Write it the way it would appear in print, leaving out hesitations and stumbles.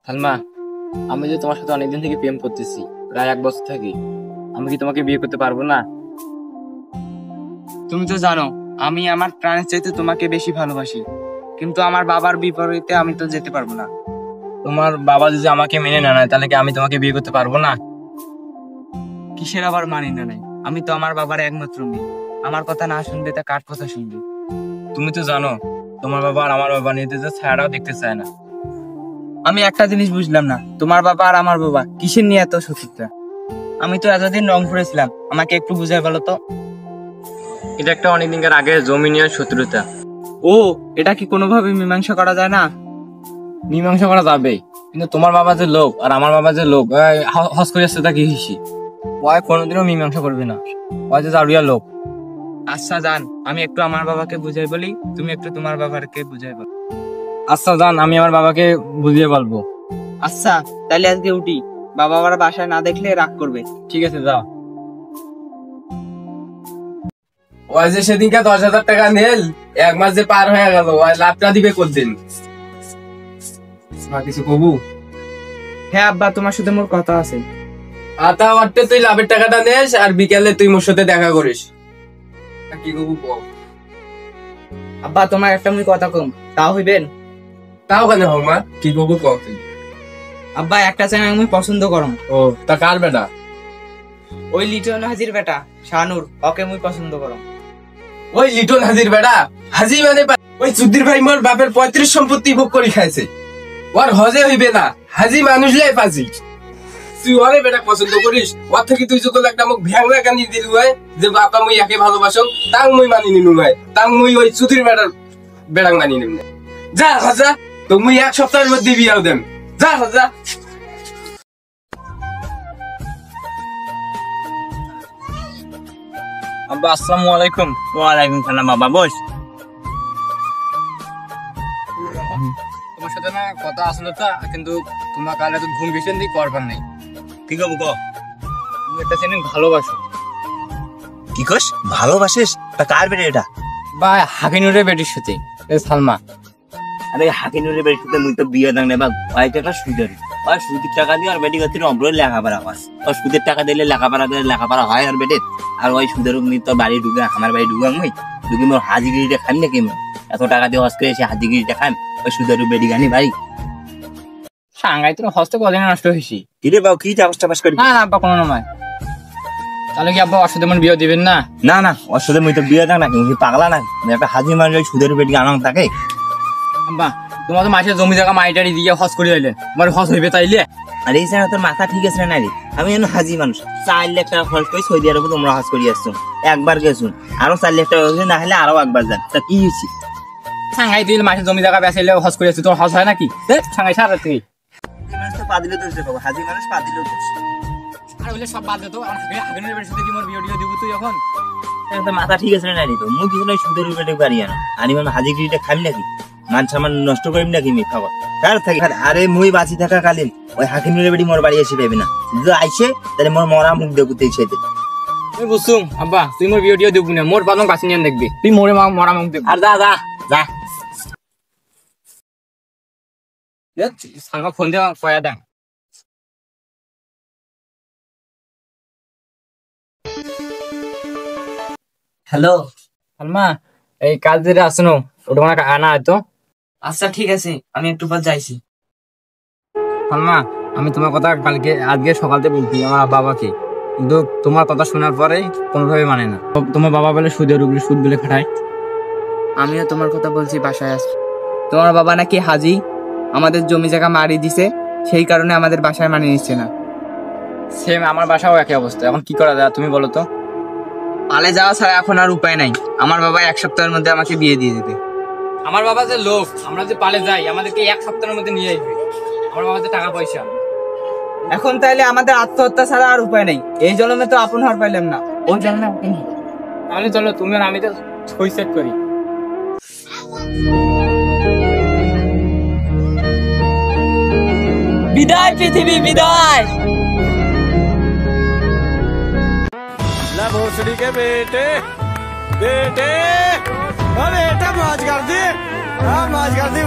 সালমা, আমি যে তোমার সাথে অনেকদিন থেকে প্রেম করতেছি, প্রায় 1 বছর থেকে, আমি কি তোমাকে বিয়ে করতে পারবো না? তুমি তো জানো আমি আমার প্রাণের চাইতে তোমাকে বেশি ভালোবাসি, কিন্তু আমার বাবার বিপরীতে আমি তো যেতে পারবো না। তোমার বাবা যদি আমাকে মেনে না নেয় তাহলে কি আমি তোমাকে বিয়ে করতে পারবো না? কিসের আবার মানি না নাই? আমি তো আমার বাবার একমাত্র মেয়ে। আমার কথা না শুনবে তা কার কথা শুনবে? তুমি তো জানো তোমার বাবা আর আমার বাবা নিজেদের ছায়াটাও দেখতে চায় না। আমি একটা জিনিস বুঝলাম না, তোমার বাবা আর আমার বাবা কিসের নিয়ে এত শত্রুতা? আমি তো এতদিন রংপুরে ছিলাম, আমাকে একটু বুঝাই বলো তো। এটা একটা অনেকদিনকার আগে জমি নিয়ে শত্রুতা। ও, এটা কি কোনোভাবে মীমাংসা করা যায় না? মীমাংসা করা যাবে, কিন্তু তোমার বাবা যে লোক আর আমার বাবা যে লোক, হস করে আসছে তা কি হিসি, ওই কোনোদিনও মীমাংসা করবে না। ওই যে জারুয়া লোক। আচ্ছা জান, আমি একটু আমার বাবাকে বুঝাই বলি, তুমি একটু তোমার বাবাকে বুঝাই বলো। আচ্ছা জান, আমি আমার বাবাকে বুঝিয়ে বলবো। আচ্ছা তাহলে আজকে উঠি, বাবা আবার বাসায় না দেখলে রাগ করবে। ঠিক আছে, যাও। ওই যে সেদিনকে 10,000 টাকা নেল, 1 মাস যে পার হয়ে গেল, ওই লাভটা দিবে কোনদিন? কিছু কবু? হ্যাঁ আব্বা, তোমার সাথে মোর কথা আছে। আতা অট্টে তুই লাভের টাকাটা নেস আর বিকেলে তুই মোর সাথে দেখা করিস। কি কবু বল? আব্বা তোমার একটা মুই কথা কম, তাও হইবেন? তাও কেন হোক মা, কি কবু কম তুই? আব্বা একটা চ্যানেল আমি পছন্দ করম। ও, তা কার বেটা? ওই লিটন হাজির বেটা শানুর, ওকে মুই পছন্দ করম। ওই লিটন হাজির বেটা? হাজি মানে ওই চুদ্দির ভাই মোর বাপের 35 সম্পত্তি ভোগ করে খাইছে, ওর হজে হইবে না, হাজি মানুষ লাই পাজি। তুই ওরে বেটা পছন্দ করিস? ওর থেকে তুই যখন একটা মুখ ভ্যাংলা কানি দিলু হয় যে বাপা মুই একে ভালোবাসো, তাও মুই মানি নিনু হয়, তাও মুই ওই চুদির বেটার বেড়াং মানি নিম। যা হাজা, তো মুই 1 সপ্তাহের মধ্যে বিয়াও দেন। যা হাজা। আব্বা আসসালামু আলাইকুম। ওয়ালাইকুম সালাম। বাবা বস। তোমার সাথে না কথা আসলো তা, কিন্তু তোমার কালে তো ঘুম ভীষণ দিয়ে করবার নেই। কি কব ক? তুমি একটা ছেলে ভালোবাসো। কি কস? ভালোবাসিস? তা কার বেটে এটা? বা হাকিনুরের বেটির সাথে, সালমা। আরে হাকিনুরের বেটিতে মুই তো বিয়ে দাং না বা ভাই টাকা সুদের। আর সুদের টাকা দিয়ে আর বেটি গতি অম্বরে লেখাপড়া পাস। আর সুদের টাকা দিলে লেখাপড়া হয় আর বেটে। আর ওই সুদের নি তো বাড়ি ঢুকে আমার বাড়ি ঢুকাং মুই। ঢুকি মোর হাজিগিরিটা খান নাকি মুই? এত টাকা দিয়ে হস করে এসে হাজিগিরিটা খান, ওই সুদের বেটি গানি ভাই। সাংঘাই তোর হস্তে কদিন নষ্ট হয়েছি। কিরে বাবু কি টাপাস করি? না না আব্বা, কোনো নয়। তাহলে কি আব্বা ওর সাথে মন বিয়ে দিবেন না? না না, ওর সাথে মুই তো বিয়ে দাং না, কিন্তু পাগলা না একটা হাজি মানে ওই সুদের বেটি আনাং থাকে। আব্বা, তোমার তো মাসে জমি জায়গা মাইটারি দিয়ে হস করে দিলে, তোমার হস হইবে তাইলে? আর এই জায়গা তোর মাথা ঠিক আছে না রে? আমি এখন হাজি মানুষ, 4 লাখ টাকা খরচ করে সৌদি আরবে তোমরা হজ করি আসছো, একবার গেছুন, আরো 4 লাখ টাকা না হলে আরো একবার যান, তা কি হয়েছে? সাংঘাই দিল মাসে জমি জায়গা বেচাইলে হস করে আসছে, তোর হস হয় নাকি? সাংঘাই সারা তুই মানুষ তো পা দিলে দোষ দেবো, হাজি মানুষ পা দিলেও দোষ। আর বলে সব বাদ দে তো, হাকিনুরের বেটির সাথে কি মোর বিয়ে দিব তুই এখন? তোর মাথা ঠিক আছে না রে? তো মুই কিছু নয় সুদের বেটে পারি না, আর মানে হাজিগিরিটা খাবি নাকি? মান সামান নষ্ট করিম নাকি মি খাবার? কার থাকে? আরে মুই বাঁচি থাকা কালীন ওই হাকিনুরের বেটি মোর বাড়ি এসে পাবি না, যদি আইসে তাহলে মোর মরা মুখ দেখতে ইচ্ছে দিতে। তুই বুঝছুম আব্বা, তুই মোর বিয়ে দিব না, মোর বাদন বাঁচি নিয়ে দেখবি, তুই মোরে মরা মুখ দেখবি। আর যা যা যা। সাংঘা ফোন দেওয়া কয়া দেন। হ্যালো সালমা, এই কাজ যেটা আসনো ওটা মানে আনা হয়তো। আচ্ছা ঠিক আছে, আমি একটু পর যাইছি। সালমা, আমি তোমার কথা আজকে সকালতে বলছি আমার বাবাকে, কিন্তু তোমার কথা শোনার পরে কোনোভাবে মানে না। তোমার বাবা বলে সুদের উপরে সুদ বলে খাটায়। আমিও তোমার কথা বলছি বাসায় আস। তোমার বাবা নাকি হাজি, আমাদের জমি জায়গা মারি দিছে, সেই কারণে আমাদের বাসায় মানিয়ে নিচ্ছে না। সেম আমার বাসাও একই অবস্থা, এখন কি করা যায় তুমি বলো তো? পালে যাওয়া ছাড়া এখন আর উপায় নাই। আমার বাবা 1 সপ্তাহের মধ্যে আমাকে বিয়ে দিয়ে দেবে। আমার বাবা যে লোক, আমরা যে পালে যাই আমাদেরকে 1 সপ্তাহের মধ্যে নিয়ে আসবে। আমার বাবা যে টাকা পয়সা। এখন তাইলে আমাদের আত্মহত্যা ছাড়া আর উপায় নেই। এই জন্মে তো আপন হওয়ার পাইলাম না, ওই জন্য তাহলে চলো তুমি আর আমি তো সুইসাইড করি। বিদায় পৃথিবী, বিদায়। भोसड़ी के बेटे बेटे बेटा मौज कर दी, मौज कर दी।